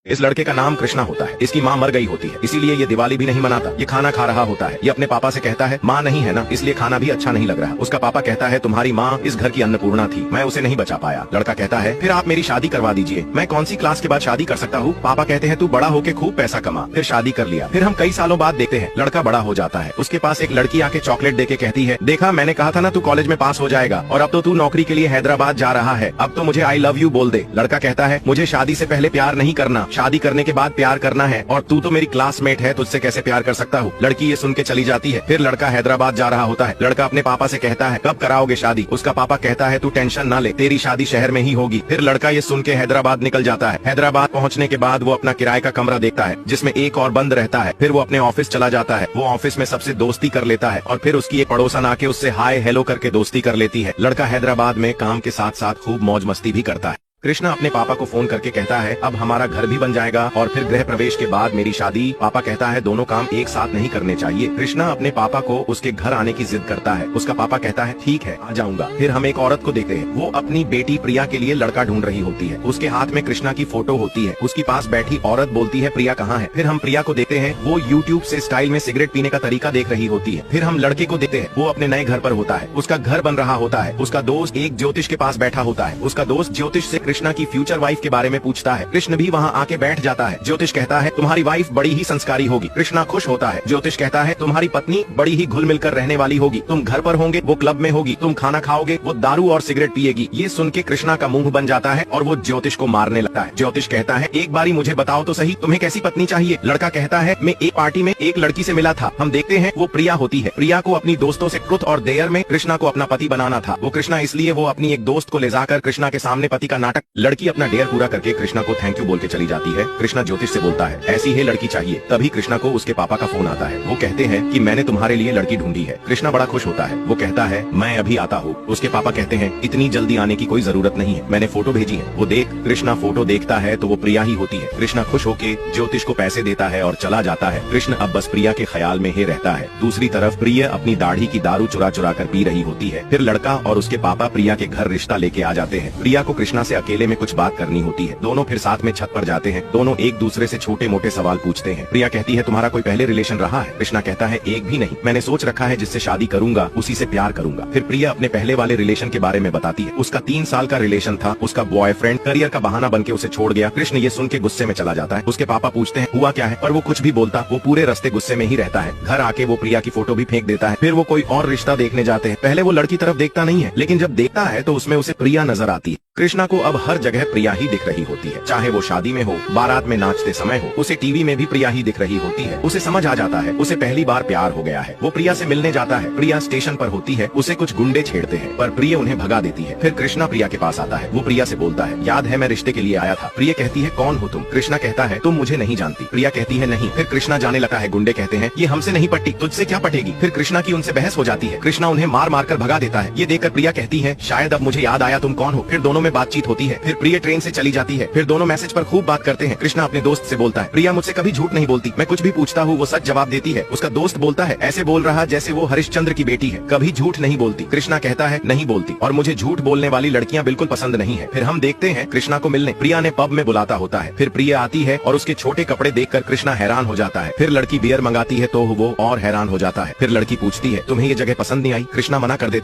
इस लड़के का नाम कृष्णा होता है। इसकी माँ मर गई होती है, इसीलिए ये दिवाली भी नहीं मनाता। ये खाना खा रहा होता है। ये अपने पापा से कहता है माँ नहीं है ना, इसलिए खाना भी अच्छा नहीं लग रहा। उसका पापा कहता है तुम्हारी माँ इस घर की अन्नपूर्णा थी, मैं उसे नहीं बचा पाया। लड़का कहता है फिर आप मेरी शादी करवा दीजिए, मैं कौन सी क्लास के बाद शादी कर सकता हूँ। पापा कहते हैं तू बड़ा होके खूब पैसा कमा। फिर शादी कर लिया। फिर हम कई सालों बाद देखते हैं लड़का बड़ा हो जाता है। उसके पास एक लड़की आके चॉकलेट देके कहती है देखा मैंने कहा था ना तू कॉलेज में पास हो जाएगा, और अब तो तू नौकरी के लिए हैदराबाद जा रहा है, अब तो मुझे आई लव यू बोल दे। लड़का कहता है मुझे शादी से पहले प्यार नहीं करना, शादी करने के बाद प्यार करना है, और तू तो मेरी क्लासमेट है, तुझसे कैसे प्यार कर सकता हूँ। लड़की ये सुन के चली जाती है। फिर लड़का हैदराबाद जा रहा होता है। लड़का अपने पापा से कहता है कब कराओगे शादी। उसका पापा कहता है तू टेंशन ना ले, तेरी शादी शहर में ही होगी। फिर लड़का ये सुन के हैदराबाद निकल जाता है। हैदराबाद पहुँचने के बाद वो अपना किराए का कमरा देखता है जिसमें एक और बंद रहता है। फिर वो अपने ऑफिस चला जाता है। वो ऑफिस में सबसे दोस्ती कर लेता है, और फिर उसकी एक पड़ोसन आके उससे हाय हेलो करके दोस्ती कर लेती है। लड़का हैदराबाद में काम के साथ साथ खूब मौज मस्ती भी करता है। कृष्णा अपने पापा को फोन करके कहता है अब हमारा घर भी बन जाएगा और फिर गृह प्रवेश के बाद मेरी शादी। पापा कहता है दोनों काम एक साथ नहीं करने चाहिए। कृष्णा अपने पापा को उसके घर आने की जिद करता है। उसका पापा कहता है ठीक है आ जाऊंगा। फिर हम एक औरत को देखते हैं। वो अपनी बेटी प्रिया के लिए लड़का ढूंढ रही होती है। उसके हाथ में कृष्णा की फोटो होती है। उसके पास बैठी औरत बोलती है प्रिया कहाँ है। फिर हम प्रिया को देखते हैं। वो यूट्यूब से स्टाइल में सिगरेट पीने का तरीका देख रही होती है। फिर हम लड़के को देखते हैं। वो अपने नए घर पर होता है। उसका घर बन रहा होता है। उसका दोस्त एक ज्योतिष के पास बैठा होता है। उसका दोस्त ज्योतिष से कृष्णा की फ्यूचर वाइफ के बारे में पूछता है। कृष्ण भी वहाँ आके बैठ जाता है। ज्योतिष कहता है तुम्हारी वाइफ बड़ी ही संस्कारी होगी। कृष्णा खुश होता है। ज्योतिष कहता है तुम्हारी पत्नी बड़ी ही घुल मिलकर रहने वाली होगी। तुम घर पर होंगे वो क्लब में होगी, तुम खाना खाओगे वो दारू और सिगरेट पिएगी। ये सुन के कृष्णा का मुंह बन जाता है और वो ज्योतिष को मारने लगता है। ज्योतिष कहता है एक बारी मुझे बताओ तो सही तुम्हें कैसी पत्नी चाहिए। लड़का कहता है मैं एक पार्टी में एक लड़की से मिला था, हम देखते हैं वो प्रिया होती है। प्रिया को अपनी दोस्तों से ट्रुथ और डेयर में कृष्णा को अपना पति बनाना था। वो कृष्णा इसलिए वो अपनी एक दोस्त को ले जाकर कृष्णा के सामने पति का नाटक। लड़की अपना डेयर पूरा करके कृष्णा को थैंक यू बोल के चली जाती है। कृष्णा ज्योतिष से बोलता है ऐसी ही लड़की चाहिए। तभी कृष्णा को उसके पापा का फोन आता है। वो कहते हैं कि मैंने तुम्हारे लिए लड़की ढूंढी है। कृष्णा बड़ा खुश होता है। वो कहता है मैं अभी आता हूँ। उसके पापा कहते हैं इतनी जल्दी आने की कोई जरूरत नहीं है, मैंने फोटो भेजी है। वो देख कृष्णा फोटो देखता है तो वो प्रिया ही होती है। कृष्णा खुश होके ज्योतिष को पैसे देता है और चला जाता है। कृष्ण अब बस प्रिया के ख्याल में ही रहता है। दूसरी तरफ प्रिया अपनी दाढ़ी की दारू चुरा चुरा कर पी रही होती है। फिर लड़का और उसके पापा प्रिया के घर रिश्ता लेके आ जाते हैं। प्रिया को कृष्णा से अकेले में कुछ बात करनी होती है। दोनों फिर साथ में छत पर जाते हैं। दोनों एक दूसरे से छोटे मोटे सवाल पूछते हैं। प्रिया कहती है तुम्हारा कोई पहले रिलेशन रहा है। कृष्णा कहता है एक भी नहीं, मैंने सोच रखा है जिससे शादी करूंगा उसी से प्यार करूंगा। फिर प्रिया अपने पहले वाले रिलेशन के बारे में बताती है। उसका 3 साल का रिलेशन था। उसका बॉयफ्रेंड करियर का बहाना बनके उसे छोड़ गया। कृष्ण ये सुन के गुस्से में चला जाता है। उसके पापा पूछते हैं हुआ क्या है, पर वो कुछ भी बोलता। वो पूरे रास्ते गुस्से में ही रहता है। घर आके वो प्रिया की फोटो भी फेंक देता है। फिर वो कोई और रिश्ता देखने जाते हैं। पहले वो लड़की तरफ देखता नहीं है, लेकिन जब देखता है तो उसमें उसे प्रिया नजर आती है। कृष्णा को अब हर जगह प्रिया ही दिख रही होती है, चाहे वो शादी में हो, बारात में नाचते समय हो। उसे टीवी में भी प्रिया ही दिख रही होती है। उसे समझ आ जाता है उसे पहली बार प्यार हो गया है। वो प्रिया से मिलने जाता है। प्रिया स्टेशन पर होती है। उसे कुछ गुंडे छेड़ते हैं, पर प्रिया उन्हें भगा देती है। फिर कृष्णा प्रिया के पास आता है। वो प्रिया से बोलता है याद है मैं रिश्ते के लिए आया था। प्रिया कहती है कौन हो तुम। कृष्णा कहता है तुम मुझे नहीं जानती। प्रिया कहती है नहीं। फिर कृष्णा जाने लगा है। गुंडे कहते हैं ये हमसे नहीं पटती, तुझसे क्या पटेगी। फिर कृष्णा की उनसे बहस हो जाती है। कृष्णा उन्हें मार मार कर भगा देता है। ये देखकर प्रिया कहती है शायद अब मुझे याद आया तुम कौन हो। फिर दोनों में बातचीत होती है। फिर प्रिया ट्रेन से चली जाती है। फिर दोनों मैसेज पर खूब बात करते हैं। कृष्णा अपने दोस्त से बोलता है प्रिया मुझसे कभी झूठ नहीं बोलती, मैं कुछ भी पूछता हूँ वो सच जवाब देती है। उसका दोस्त बोलता है ऐसे बोल रहा जैसे वो हरिश्चंद्र की बेटी है, कभी झूठ नहीं बोलती। कृष्णा कहता है नहीं बोलती, और मुझे झूठ बोलने वाली लड़कियां बिल्कुल पसंद नहीं है। फिर हम देखते हैं कृष्णा को मिलने प्रिया ने पब में बुलाता होता है। फिर प्रिया आती है और उसके छोटे कपड़े देखकर कृष्णा हैरान हो जाता है। फिर लड़की बियर मंगाती है तो वो और हैरान हो जाता है। फिर लड़की पूछती है तुम्हें ये जगह पसंद नहीं आई। कृष्णा मना कर देता